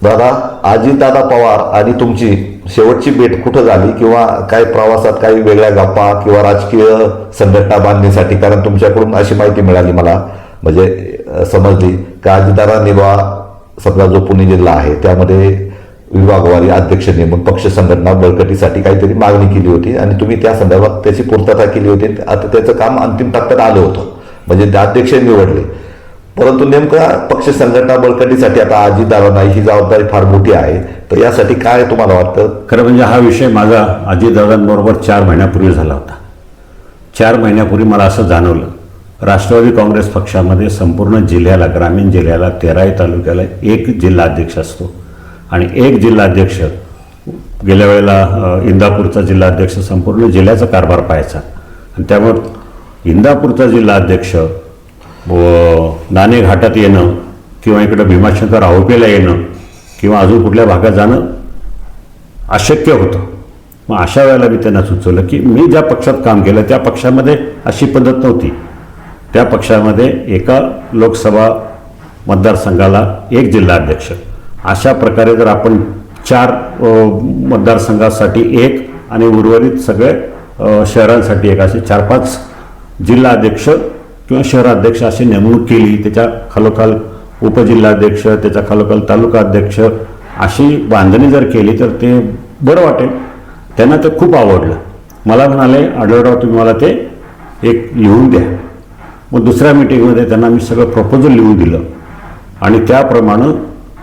दादा, अजितदादा पवार आणि तुमची शेवटची भेट कुठं झाली, किंवा काय प्रवासात काही वेगळ्या गप्पा किंवा राजकीय संघटना बांधणीसाठी? कारण तुमच्याकडून अशी माहिती मिळाली मला, म्हणजे समजली का अजितदादांनी बा समजा जो पुणे जिल्हा आहे त्यामध्ये विभागवारी अध्यक्ष नेमून पक्ष संघटना बळकटीसाठी काहीतरी मागणी केली होती आणि तुम्ही त्या संदर्भात त्याची पूर्तता केली होती. आता त्याचं काम अंतिम टप्प्यात आलं होतं, म्हणजे ते अध्यक्ष निवडले. परंतु नेमका पक्ष संघटना बळकटीसाठी आता अजितदादांना ही जबाबदारी फार मोठी आहे, तर यासाठी काय तुम्हाला वाटतं? खरं म्हणजे हा विषय माझा अजितदादांबरोबर 4 महिन्यापूर्वी झाला होता. 4 महिन्यापूर्वी मला असं जाणवलं, राष्ट्रवादी काँग्रेस पक्षामध्ये संपूर्ण जिल्ह्याला, ग्रामीण जिल्ह्याला 13 तालुक्याला एक जिल्हाध्यक्ष असतो आणि एक जिल्हाध्यक्ष गेल्या वेळेला इंदापूरचा जिल्हाध्यक्ष संपूर्ण जिल्ह्याचा कारभार पाहायचा आणि त्यामुळे इंदापूरचा जिल्हाध्यक्ष नाणे घाटात येणं किंवा इकडं भीमाशंकर आहोपेला येणं किंवा अजून कुठल्या भागात जाणं अशक्य होतं. मग अशा वेळेला मी त्यांना सुचवलं की मी ज्या पक्षात काम केलं त्या पक्षामध्ये अशी पद्धत नव्हती. त्या पक्षामध्ये एका लोकसभा मतदारसंघाला एक जिल्हाध्यक्ष, अशा प्रकारे जर आपण 4 मतदारसंघासाठी एक आणि उर्वरित सगळे शहरांसाठी एक, असे 4-5 जिल्हाध्यक्ष किंवा शहराध्यक्ष अशी नेमणूक केली, त्याच्या खालोखाल उपजिल्हाध्यक्ष, त्याच्या खालोखाल तालुका अध्यक्ष अशी बांधणी जर केली तर ते बरं वाटेल. त्यांना ते खूप आवडलं. मला म्हणाले, आढळराव तुम्ही मला ते एक लिहून द्या. मग दुसऱ्या मिटिंगमध्ये त्यांना मी सगळं प्रपोजल लिहून दिलं आणि त्याप्रमाणे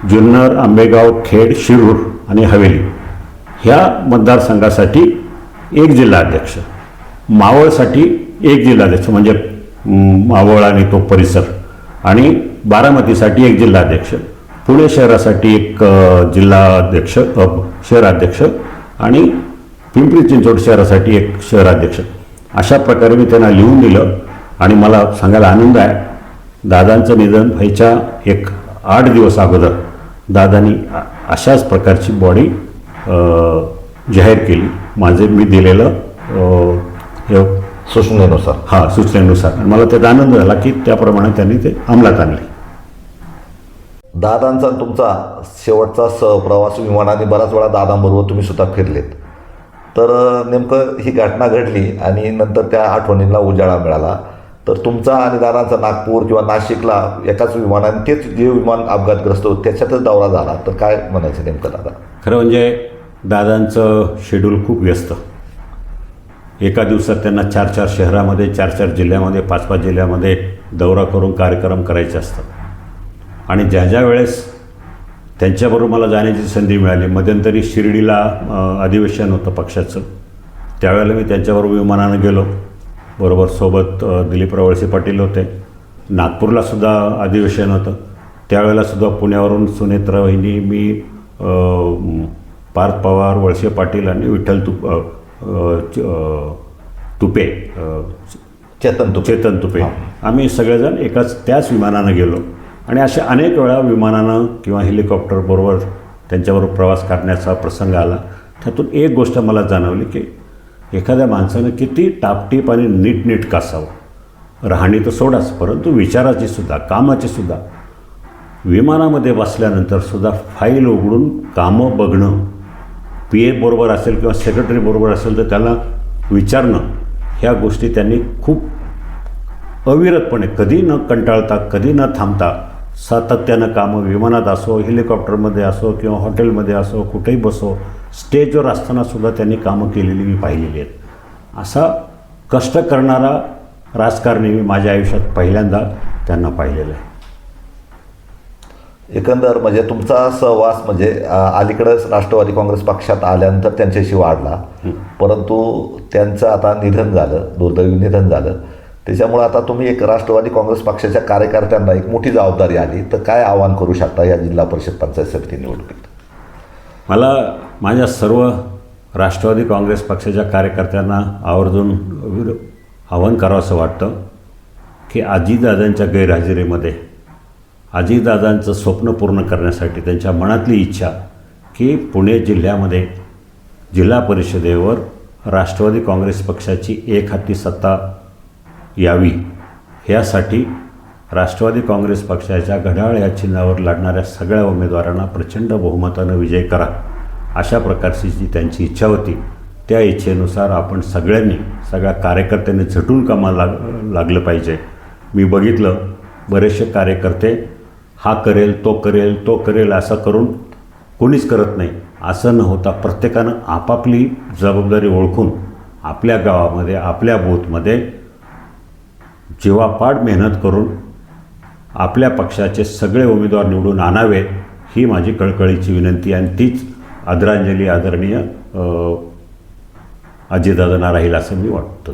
जुन्नर, आंबेगाव, खेड, शिरूर आणि हवेली ह्या मतदारसंघासाठी एक जिल्हाध्यक्ष, मावळसाठी एक जिल्हाध्यक्ष म्हणजे मावळ आणि तो परिसर, आणि बारामतीसाठी एक जिल्हाध्यक्ष, पुणे शहरासाठी एक जिल्हाध्यक्ष शहराध्यक्ष आणि पिंपरी चिंचवड शहरासाठी एक शहराध्यक्ष. अशा प्रकारे मी त्यांना लिहून दिलं आणि मला सांगायला आनंद आहे, दादांचं निधन व्हायच्या एक 8 दिवस अगोदर दादांनी अशाच प्रकारची बॉडी जाहीर केली, मी दिलेलं सूचनेनुसार. सूचनेनुसार. मला त्याचा आनंद झाला की त्याप्रमाणे त्यांनी ते अंमलात आणले. दादांचा तुमचा शेवटचा सहप्रवास विमानाने बराच वेळा दादांबरोबर तुम्ही सुद्धा फिरलेत, तर नेमकं ही घटना घडली आणि नंतर त्या आठवणींना उजाळा मिळाला. तर तुमचा आणि दादांचा नागपूर किंवा नाशिकला एकाच विमानाने, तेच जे विमान अपघातग्रस्त होतं त्याच्यातच दौरा झाला, तर काय म्हणायचं नेमकं दादा? खरं म्हणजे दादांचं शेड्यूल खूप व्यस्त. एका दिवसात त्यांना 4-4 शहरामध्ये, 4-4 जिल्ह्यामध्ये, 5-5 जिल्ह्यामध्ये दौरा करून कार्यक्रम करायचे असतात आणि ज्या वेळेस त्यांच्याबरोबर मला जाण्याची संधी मिळाली, मध्यंतरी शिर्डीला अधिवेशन होतं पक्षाचं, त्यावेळेला मी त्यांच्याबरोबर विमानानं गेलो. बरोबर सोबत दिलीपराव वळसे पाटील होते. नागपूरला सुद्धा अधिवेशन होतं, त्यावेळेलासुद्धा पुण्यावरून सुनेत्रा वहिनी, मी, पार्थ पवार, वळसे पाटील आणि विठ्ठल तुपे, चेतन तुपे, आम्ही सगळेजण त्याच विमानानं गेलो आणि अशा अनेक वेळा विमानानं किंवा हेलिकॉप्टरबरोबर त्यांच्याबरोबर प्रवास करण्याचा प्रसंग आला. त्यातून एक गोष्ट मला जाणवली की एखाद्या माणसानं किती टापटीप आणि नीटनेटकं असावं. राहणी तर सोडाच, परंतु विचाराची सुद्धा, कामाची सुद्धा. विमानामध्ये बसल्यानंतर सुद्धा फाईल उघडून कामं बघणं, PA बरोबर असेल किंवा सेक्रेटरी बरोबर असेल तर त्याला विचारणं, ह्या गोष्टी त्यांनी खूप अविरतपणे, कधी न कंटाळता, कधी न थांबता सातत्यानं कामं, विमानात असो, हेलिकॉप्टरमध्ये असो किंवा हॉटेलमध्ये असो, कुठेही बसो, स्टेजवर असतानासुद्धा त्यांनी कामं केलेली मी पाहिलेली आहेत. असा कष्ट करणारा राजकारणी मी माझ्या आयुष्यात पहिल्यांदा त्यांना पाहिलेलं आहे. एकंदर म्हणजे तुमचा सहवास म्हणजे अलीकडंच राष्ट्रवादी काँग्रेस पक्षात आल्यानंतर त्यांच्याशी वाढला, परंतु त्यांचं आता निधन झालं, दुर्दैवी निधन झालं. त्याच्यामुळे आता तुम्ही एक राष्ट्रवादी काँग्रेस पक्षाच्या कार्यकर्त्यांना एक मोठी जबाबदारी आली, तर काय आवाहन करू शकता या जिल्हा परिषद पंचायत समिती निवडणुकीत? मला माझ्या सर्व राष्ट्रवादी काँग्रेस पक्षाच्या कार्यकर्त्यांना आवर्जून आवाहन करावं असं वाटतं की अजितदादांच्या गैरहजेरीमध्ये अजितदादांचं स्वप्न पूर्ण करण्यासाठी, त्यांच्या मनातली इच्छा की पुणे जिल्ह्यामध्ये जिल्हा परिषदेवर राष्ट्रवादी काँग्रेस पक्षाची एकहाती सत्ता यावी, ह्यासाठी राष्ट्रवादी काँग्रेस पक्षाच्या घड्याळ या चिन्हावर लढणाऱ्या सगळ्या उमेदवारांना प्रचंड बहुमतानं विजय करा, अशा प्रकारची जी त्यांची इच्छा होती, त्या इच्छेनुसार आपण सगळ्या कार्यकर्त्यांनी झटून कामाला लागलं पाहिजे. मी बघितलं बरेचसे कार्यकर्ते हा करेल तो करेल असं करून कोणीच करत नाही. असं न होता प्रत्येकानं आपापली जबाबदारी ओळखून आपल्या गावामध्ये आपल्या बूथमध्ये जीवापाड मेहनत करून आपल्या पक्षाचे सगळे उमेदवार निवडून आणावे, ही माझी कळकळीची विनंती आणि तीच आदरांजली आदरणीय अजितदादांना राहील असं मी वाटतं.